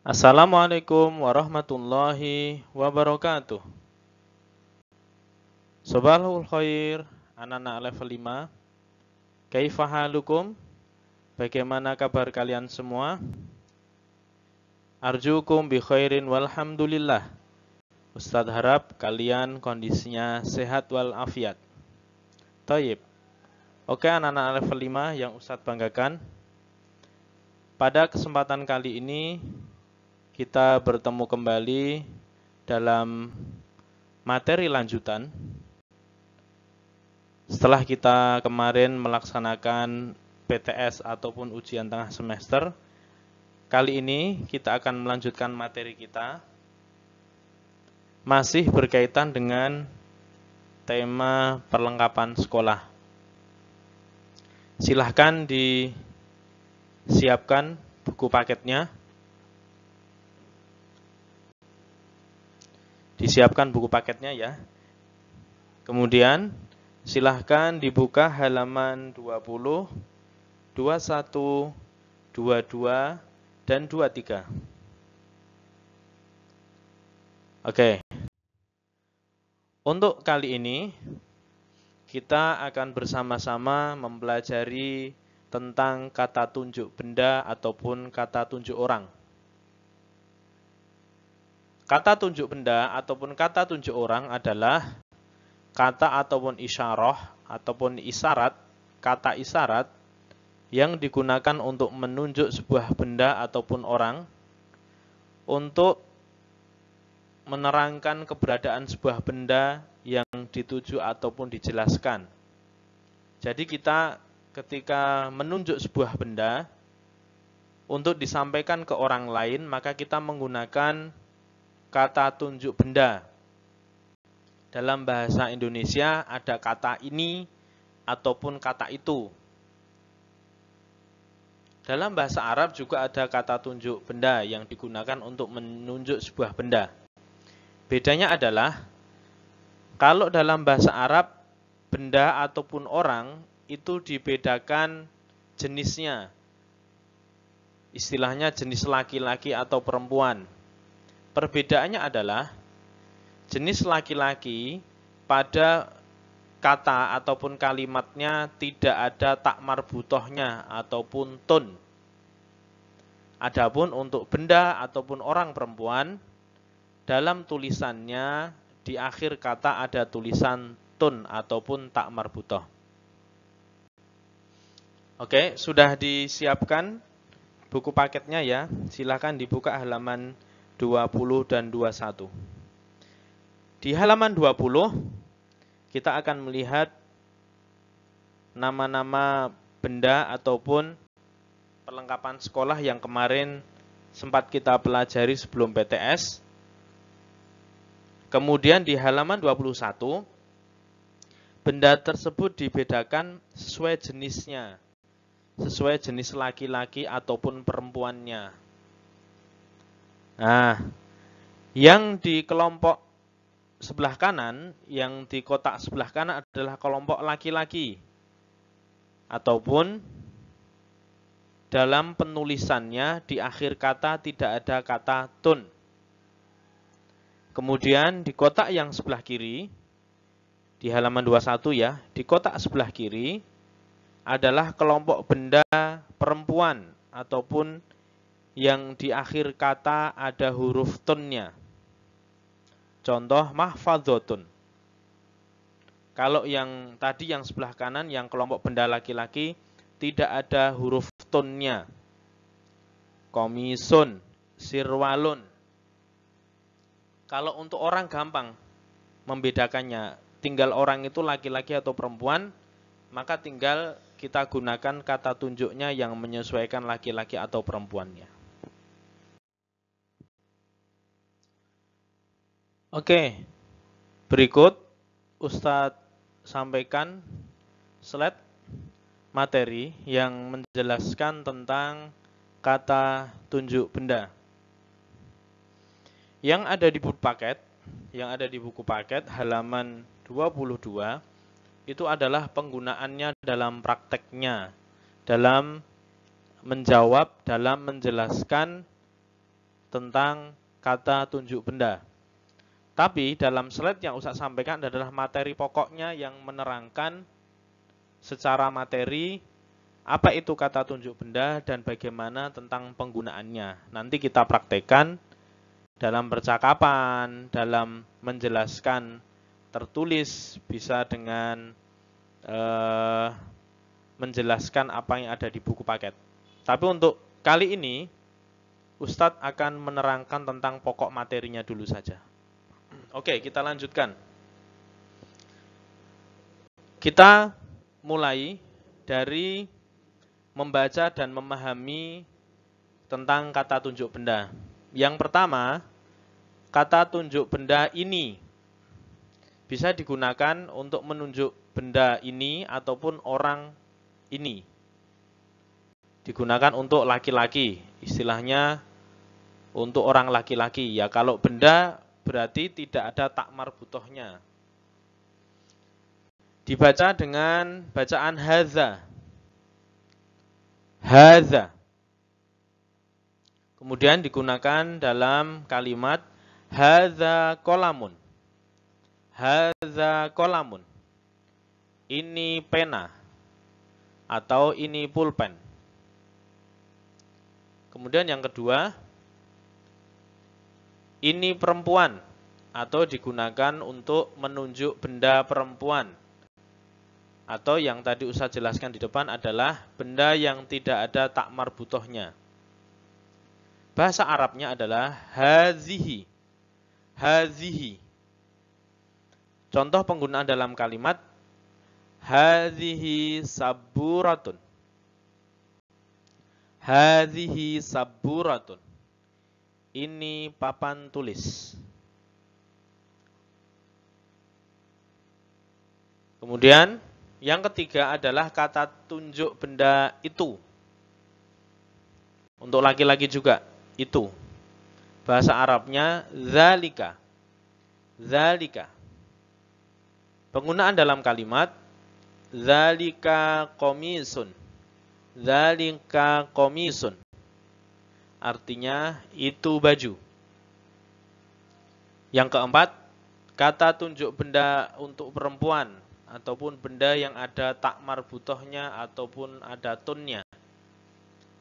Assalamualaikum warahmatullahi wabarakatuh. Sobahul khair, anak-anak level 5. Kaifa halukum? Bagaimana kabar kalian semua? Arjukum bi khairin walhamdulillah. Ustadz harap kalian kondisinya sehat walafiat. Taib. Oke, anak-anak level 5 yang Ustadz banggakan. Pada kesempatan kali ini kita bertemu kembali dalam materi lanjutan. Setelah kita kemarin melaksanakan PTS ataupun ujian tengah semester, kali ini kita akan melanjutkan materi kita. Masih berkaitan dengan tema perlengkapan sekolah. Silahkan disiapkan buku paketnya. Disiapkan buku paketnya ya. Kemudian silahkan dibuka halaman 20, 21, 22, dan 23. Oke. Untuk kali ini kita akan bersama-sama mempelajari tentang kata tunjuk benda ataupun kata tunjuk orang. Kata tunjuk benda ataupun kata tunjuk orang adalah kata ataupun isyarah ataupun isyarat, kata isyarat yang digunakan untuk menunjuk sebuah benda ataupun orang untuk menerangkan keberadaan sebuah benda yang dituju ataupun dijelaskan. Jadi kita ketika menunjuk sebuah benda untuk disampaikan ke orang lain, maka kita menggunakan kata tunjuk benda. Dalam bahasa Indonesia ada kata ini ataupun kata itu. Dalam bahasa Arab juga ada kata tunjuk benda yang digunakan untuk menunjuk sebuah benda. Bedanya adalah, kalau dalam bahasa Arab, benda ataupun orang itu dibedakan jenisnya. Istilahnya jenis laki-laki atau perempuan. Perbedaannya adalah, jenis laki-laki pada kata ataupun kalimatnya tidak ada tak marbutohnya ataupun tun. Adapun untuk benda ataupun orang perempuan, dalam tulisannya di akhir kata ada tulisan tun ataupun tak marbutoh. Oke, sudah disiapkan buku paketnya ya. Silakan dibuka halaman 20 dan 21. Di halaman 20, kita akan melihat nama-nama benda ataupun perlengkapan sekolah yang kemarin sempat kita pelajari sebelum PTS. Kemudian di halaman 21, benda tersebut dibedakan sesuai jenisnya, sesuai jenis laki-laki ataupun perempuannya. Nah, yang di kelompok sebelah kanan, yang di kotak sebelah kanan adalah kelompok laki-laki. Ataupun dalam penulisannya di akhir kata tidak ada kata tun. Kemudian di kotak yang sebelah kiri, di halaman 21 ya, di kotak sebelah kiri adalah kelompok benda perempuan ataupun yang di akhir kata ada huruf tunnya. Contoh mahfadzotun. Kalau yang tadi yang sebelah kanan, yang kelompok benda laki-laki, tidak ada huruf tunnya. Komisun, sirwalun. Kalau untuk orang gampang membedakannya, tinggal orang itu laki-laki atau perempuan, maka tinggal kita gunakan kata tunjuknya yang menyesuaikan laki-laki atau perempuannya. Oke, berikut Ustadz sampaikan slide materi yang menjelaskan tentang kata tunjuk benda. Yang ada di buku paket, halaman 22, itu adalah penggunaannya dalam prakteknya, dalam menjawab, dalam menjelaskan tentang kata tunjuk benda. Tapi dalam slide yang Ustaz sampaikan adalah materi pokoknya yang menerangkan secara materi apa itu kata tunjuk benda dan bagaimana tentang penggunaannya. Nanti kita praktekkan dalam percakapan, dalam menjelaskan tertulis, bisa dengan menjelaskan apa yang ada di buku paket. Tapi untuk kali ini Ustadz akan menerangkan tentang pokok materinya dulu saja. Oke, kita lanjutkan. Kita mulai dari membaca dan memahami tentang kata tunjuk benda. Yang pertama, kata tunjuk benda ini bisa digunakan untuk menunjuk benda ini ataupun orang ini. Digunakan untuk laki-laki, istilahnya untuk orang laki-laki. Ya, kalau benda berarti tidak ada tak marbutohnya. Dibaca dengan bacaan hadza. Hadza. Kemudian digunakan dalam kalimat hadza qalamun. Hadza qalamun. Ini pena atau ini pulpen. Kemudian yang kedua, ini perempuan atau digunakan untuk menunjuk benda perempuan. Atau yang tadi Ustaz jelaskan di depan adalah benda yang tidak ada tak marbutohnya. Bahasa Arabnya adalah hazihi. Hazihi. Contoh penggunaan dalam kalimat hazihi saburatun. Hazihi saburatun. Ini papan tulis. Kemudian yang ketiga adalah kata tunjuk benda itu. Untuk laki-laki juga, itu. Bahasa Arabnya zalika. Zalika. Penggunaan dalam kalimat zalika komisun. Zalika komisun. Artinya itu baju. Yang keempat, kata tunjuk benda untuk perempuan ataupun benda yang ada tak marbutohnya ataupun ada tunnya.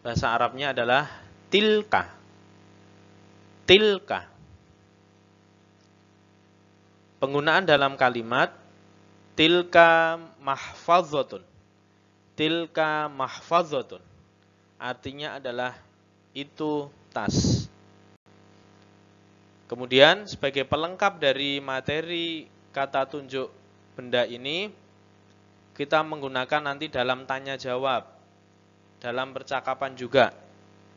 Bahasa Arabnya adalah tilka. Tilka. Penggunaan dalam kalimat tilka mahfazatun. Tilka mahfazatun. Artinya adalah itu tas. Kemudian sebagai pelengkap dari materi kata tunjuk benda ini, kita menggunakan nanti dalam tanya jawab, dalam percakapan juga.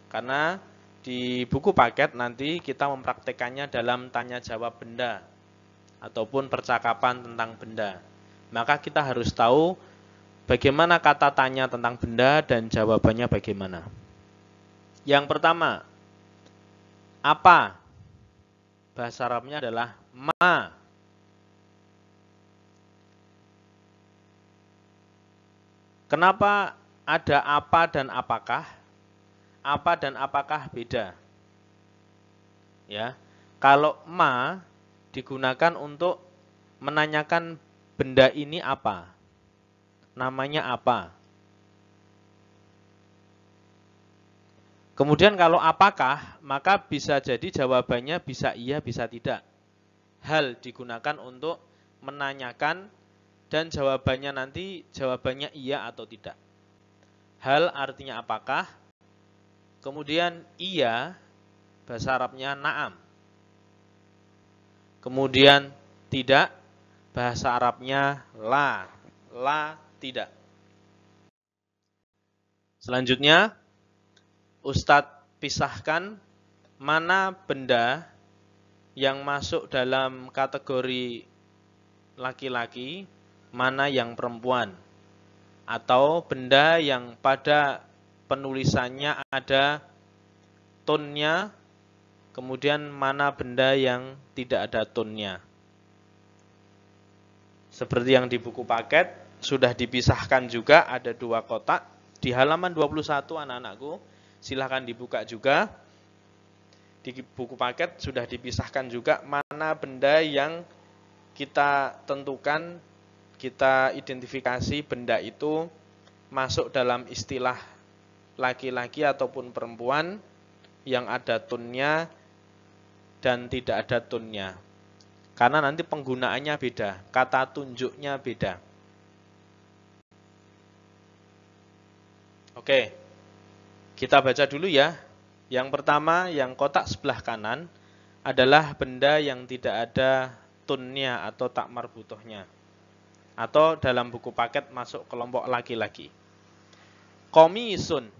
Karena di buku paket nanti kita mempraktekannya dalam tanya jawab benda ataupun percakapan tentang benda. Maka kita harus tahu bagaimana kata tanya tentang benda dan jawabannya bagaimana. Yang pertama, apa? Bahasa Arabnya adalah ma. Kenapa ada apa dan apakah? Apa dan apakah beda? Ya. Kalau ma digunakan untuk menanyakan benda ini apa? Namanya apa? Kemudian kalau apakah, maka bisa jadi jawabannya bisa iya, bisa tidak. Hal digunakan untuk menanyakan dan jawabannya nanti jawabannya iya atau tidak. Hal artinya apakah? Kemudian iya, bahasa Arabnya na'am. Kemudian tidak, bahasa Arabnya la. La, tidak. Selanjutnya, Ustadz pisahkan mana benda yang masuk dalam kategori laki-laki, mana yang perempuan. Atau benda yang pada penulisannya ada tonnya, kemudian mana benda yang tidak ada tonnya. Seperti yang di buku paket, sudah dipisahkan juga, ada 2 kotak. Di halaman 21 anak-anakku, silahkan dibuka juga. Di buku paket sudah dipisahkan juga mana benda yang kita tentukan, kita identifikasi benda itu masuk dalam istilah laki-laki ataupun perempuan yang ada tunnya dan tidak ada tunnya. Karena nanti penggunaannya beda, kata tunjuknya beda. Oke, kita baca dulu ya. Yang pertama, yang kotak sebelah kanan adalah benda yang tidak ada tunnya atau tak marbutohnya. Atau dalam buku paket masuk kelompok laki-laki. Komisun,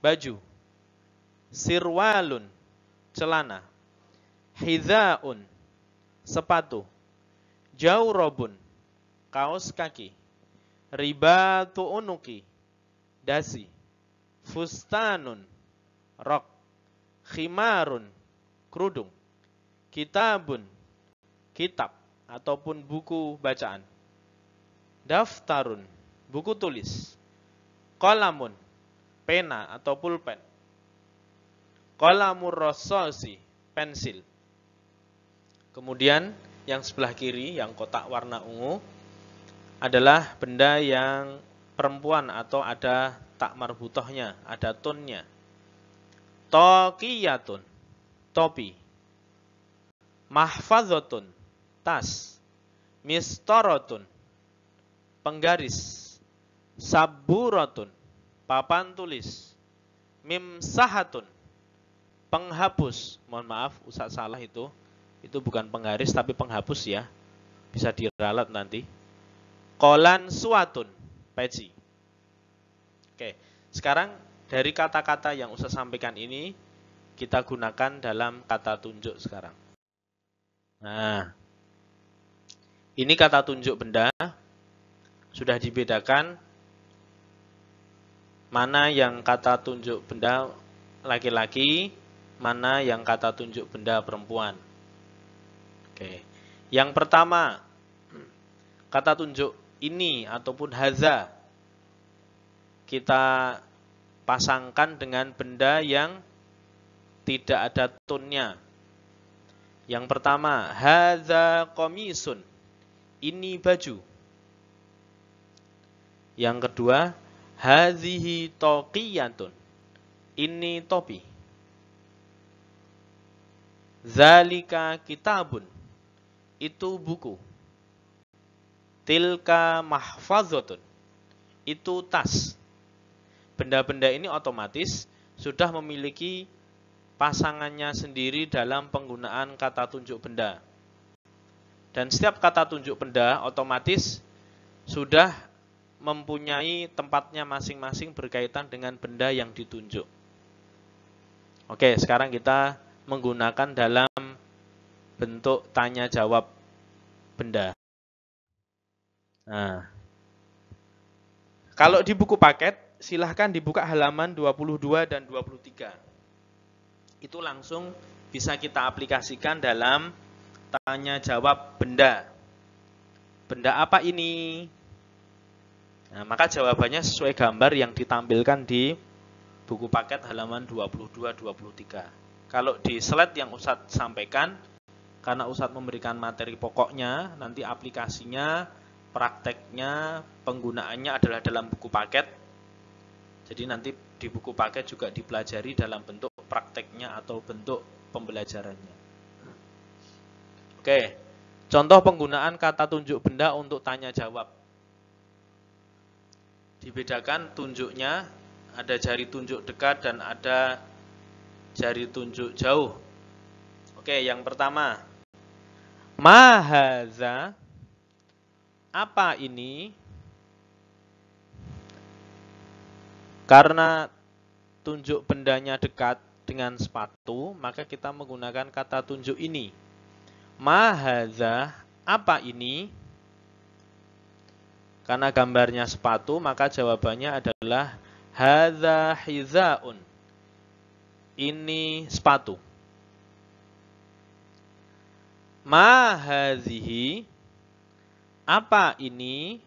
baju. Sirwalun, celana. Hidhaun, sepatu. Jaurobun, kaos kaki. Ribatu unuki, dasi. Fustanun, rok. Khimarun, kerudung. Kitabun, kitab ataupun buku bacaan. Daftarun, buku tulis. Qalamun, pena atau pulpen. Qalamur rasosi, pensil. Kemudian yang sebelah kiri, yang kotak warna ungu, adalah benda yang perempuan atau ada tak marbutohnya, ada tunnya. Toqiyatun, topi. Mahfazotun, tas. Mistorotun, penggaris. Saburatun, papan tulis. Mimsahatun, penghapus. Mohon maaf, Ustaz salah itu. Itu bukan penggaris tapi penghapus ya. Bisa diralat nanti. Kolan suatun, peci. Oke, sekarang dari kata-kata yang Ustaz sampaikan ini, kita gunakan dalam kata tunjuk sekarang. Nah, ini kata tunjuk benda, sudah dibedakan mana yang kata tunjuk benda laki-laki, mana yang kata tunjuk benda perempuan. Oke, yang pertama, kata tunjuk ini ataupun haza, kita pasangkan dengan benda yang tidak ada tunnya. Yang pertama, hadza qamisun, ini baju. Yang kedua, hazihi toqiyatun, ini topi. Zalika kitabun, itu buku. Tilka mahfazotun, itu tas. Benda-benda ini otomatis sudah memiliki pasangannya sendiri dalam penggunaan kata tunjuk benda. Dan setiap kata tunjuk benda otomatis sudah mempunyai tempatnya masing-masing berkaitan dengan benda yang ditunjuk. Oke, sekarang kita menggunakan dalam bentuk tanya jawab benda. Nah, kalau di buku paket, silahkan dibuka halaman 22 dan 23. Itu langsung bisa kita aplikasikan dalam tanya jawab benda. Benda apa ini? Nah, maka jawabannya sesuai gambar yang ditampilkan di buku paket halaman 22-23. Kalau di slide yang Ustadz sampaikan, karena Ustadz memberikan materi pokoknya, nanti aplikasinya, prakteknya, penggunaannya adalah dalam buku paket. Jadi nanti di buku paket juga dipelajari dalam bentuk prakteknya atau bentuk pembelajarannya. Oke, contoh penggunaan kata tunjuk benda untuk tanya jawab. Dibedakan tunjuknya, ada jari tunjuk dekat dan ada jari tunjuk jauh. Oke, yang pertama, ma haza, apa ini? Karena tunjuk bendanya dekat dengan sepatu, maka kita menggunakan kata tunjuk ini. Ma haza, apa ini? Karena gambarnya sepatu, maka jawabannya adalah hadza hizaun. Ini sepatu. Ma hazihi, apa ini?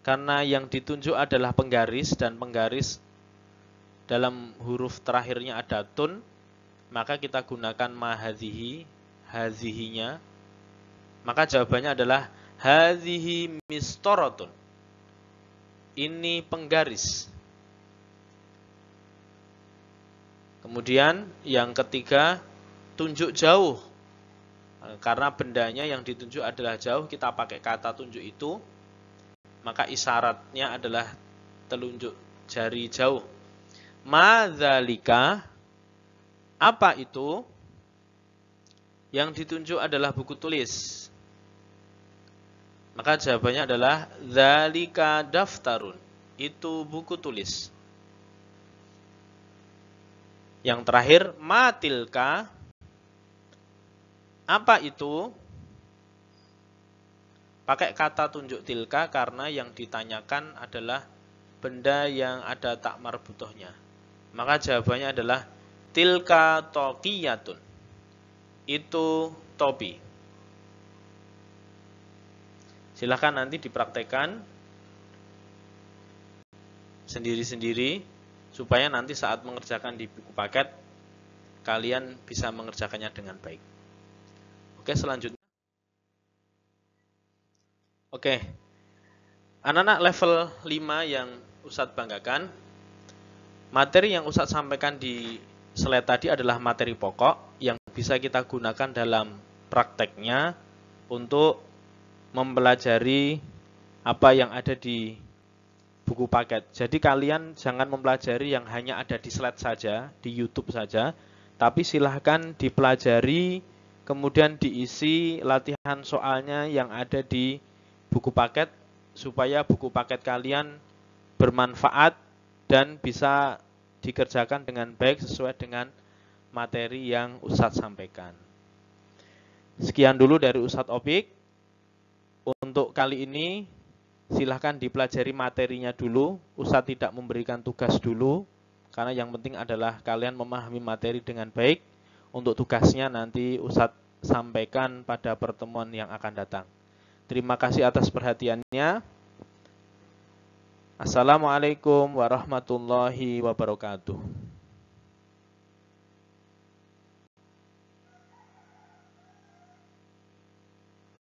Karena yang ditunjuk adalah penggaris dan dalam huruf terakhirnya ada tun, maka kita gunakan ma hadhihi, hazihinya. Maka jawabannya adalah hadhihi mistoratun. Ini penggaris. Kemudian yang ketiga, tunjuk jauh. Karena bendanya yang ditunjuk adalah jauh, kita pakai kata tunjuk itu, maka isyaratnya adalah telunjuk jari jauh. Madzalika, apa itu? Yang ditunjuk adalah buku tulis. Maka jawabannya adalah dzalika daftarun. Itu buku tulis. Yang terakhir, matilka. Apa itu? Pakai kata tunjuk tilka karena yang ditanyakan adalah benda yang ada tak marbutohnya. Maka jawabannya adalah tilka toqiyatun. Itu topi. Silahkan nanti dipraktekkan sendiri-sendiri supaya nanti saat mengerjakan di buku paket kalian bisa mengerjakannya dengan baik. Oke, selanjutnya. Oke. Anak-anak level 5 yang Ustadz banggakan, materi yang Ustadz sampaikan di slide tadi adalah materi pokok yang bisa kita gunakan dalam prakteknya untuk mempelajari apa yang ada di buku paket. Jadi kalian jangan mempelajari yang hanya ada di slide saja, di YouTube saja, tapi silahkan dipelajari, kemudian diisi latihan soalnya yang ada di buku paket, supaya buku paket kalian bermanfaat dan bisa dikerjakan dengan baik sesuai dengan materi yang Ustadz sampaikan. Sekian dulu dari Ustadz Opik. Untuk kali ini silahkan dipelajari materinya dulu. Ustadz tidak memberikan tugas dulu, karena yang penting adalah kalian memahami materi dengan baik. Untuk tugasnya nanti Ustadz sampaikan pada pertemuan yang akan datang. Terima kasih atas perhatiannya. Assalamualaikum warahmatullahi wabarakatuh.